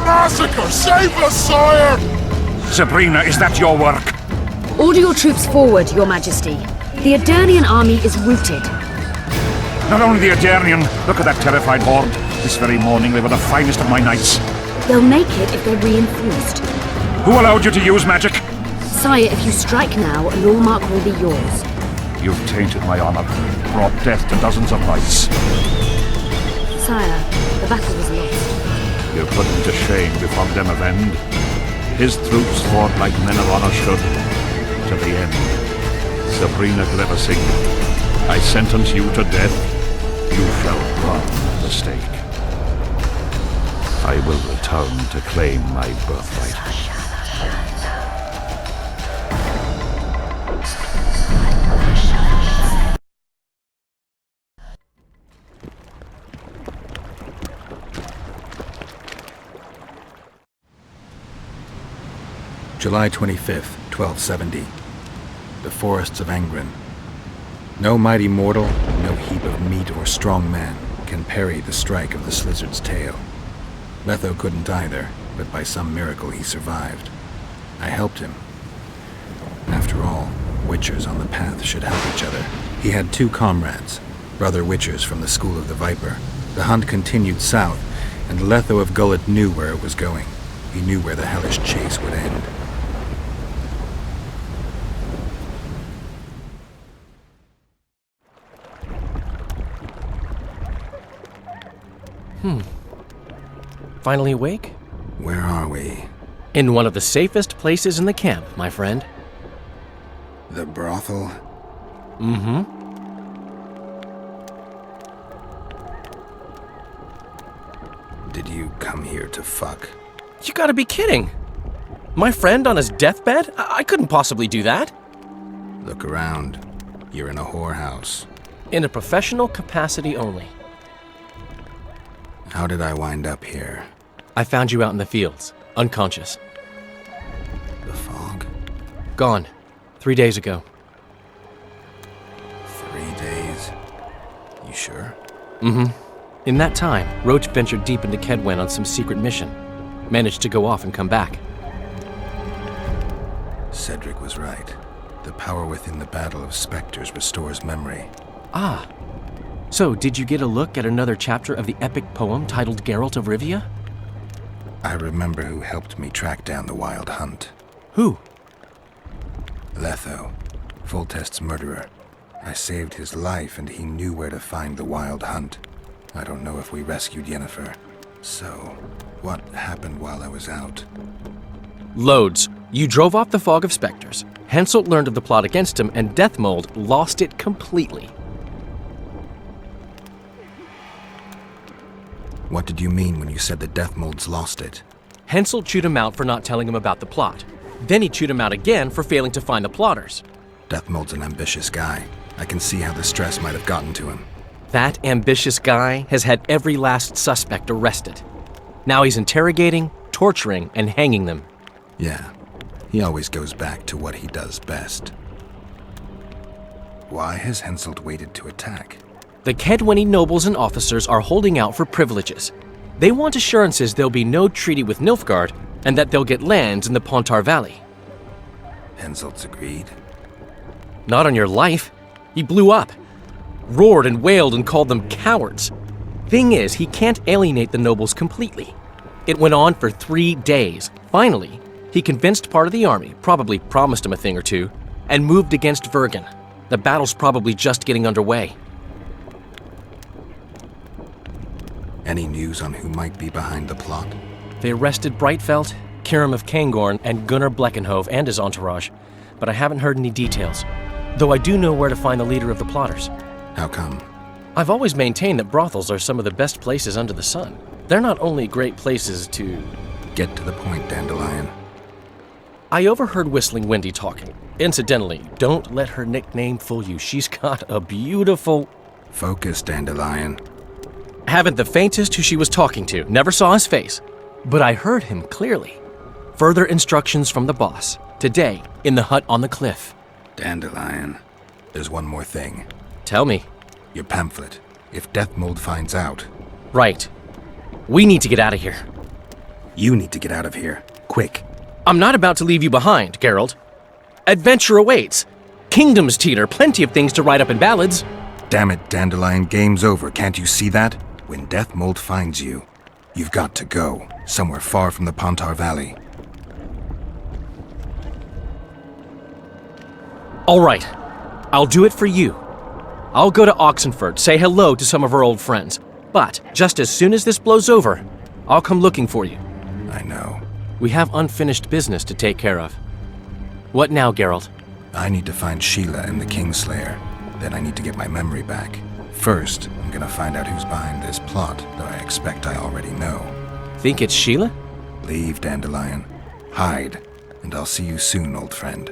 massacre! Save us, sire! Sabrina, is that your work? Order your troops forward, Your Majesty. The Adernian army is routed. Not only the Adernian, look at that terrified horde. This very morning they were the finest of my knights. They'll make it if they're reinforced. Who allowed you to use magic? Sire, if you strike now, Lawmark will be yours. You've tainted my honor, brought death to dozens of knights. Sire, the battle was lost. You put him to shame before them of end. His troops fought like men of honor should, to the end. Sabrina Gleversing, I sentence you to death. You shall run the stake. I will return to claim my birthright. July 25th, 1270. The forests of Angren. No mighty mortal, no heap of meat or strong man can parry the strike of the Slizzard's tail. Letho couldn't either, but by some miracle he survived. I helped him. After all, Witchers on the path should help each other. He had two comrades, brother Witchers from the School of the Viper. The hunt continued south, and Letho of Gullet knew where it was going. He knew where the hellish chase would end. Finally awake? Where are we? In one of the safest places in the camp, my friend. The brothel? Mm-hmm. Did you come here to fuck? You gotta be kidding! My friend on his deathbed? I couldn't possibly do that. Look around. You're in a whorehouse. In a professional capacity only. How did I wind up here? I found you out in the fields, unconscious. The fog? Gone. 3 days ago. 3 days? You sure? Mm-hmm. In that time, Roach ventured deep into Kedwen on some secret mission. Managed to go off and come back. Cedric was right. The power within the Battle of Spectres restores memory. Ah. So, did you get a look at another chapter of the epic poem titled Geralt of Rivia? I remember who helped me track down the Wild Hunt. Who? Letho, Foltest's murderer. I saved his life and he knew where to find the Wild Hunt. I don't know if we rescued Yennefer. So, what happened while I was out? Loads. You drove off the Fog of Spectres. Henselt learned of the plot against him, and Deathmold lost it completely. What did you mean when you said the Deathmold's lost it? Henselt chewed him out for not telling him about the plot. Then he chewed him out again for failing to find the plotters. Deathmold's an ambitious guy. I can see how the stress might have gotten to him. That ambitious guy has had every last suspect arrested. Now he's interrogating, torturing, and hanging them. Yeah, he always goes back to what he does best. Why has Henselt waited to attack? The Kedweni nobles and officers are holding out for privileges. They want assurances there'll be no treaty with Nilfgaard, and that they'll get lands in the Pontar Valley. Henselt's agreed? Not on your life. He blew up. Roared and wailed and called them cowards. Thing is, he can't alienate the nobles completely. It went on for 3 days. Finally, he convinced part of the army, probably promised him a thing or two, and moved against Vergen. The battle's probably just getting underway. Any news on who might be behind the plot? They arrested Brightfelt, Kirim of Kangorn, and Gunnar Bleckenhove and his entourage, but I haven't heard any details, though I do know where to find the leader of the plotters. How come? I've always maintained that brothels are some of the best places under the sun. They're not only great places to... Get to the point, Dandelion. I overheard Whistling Wendy talking. Incidentally, don't let her nickname fool you. She's got a beautiful... Focus, Dandelion. Haven't the faintest who she was talking to. Never saw his face. But I heard him clearly. Further instructions from the boss. Today, in the hut on the cliff. Dandelion, there's one more thing. Tell me. Your pamphlet. If Deathmold finds out... Right. We need to get out of here. You need to get out of here. Quick. I'm not about to leave you behind, Geralt. Adventure awaits. Kingdoms teeter, plenty of things to write up in ballads. Damn it, Dandelion, game's over. Can't you see that? When Death Mold finds you, you've got to go. Somewhere far from the Pontar Valley. All right. I'll do it for you. I'll go to Oxenford, say hello to some of our old friends. But just as soon as this blows over, I'll come looking for you. I know. We have unfinished business to take care of. What now, Geralt? I need to find Sheila and the Kingslayer. Then I need to get my memory back. First, I'm gonna find out who's behind this plot, though I expect I already know. Think it's Sheila? Leave, Dandelion. Hide, and I'll see you soon, old friend.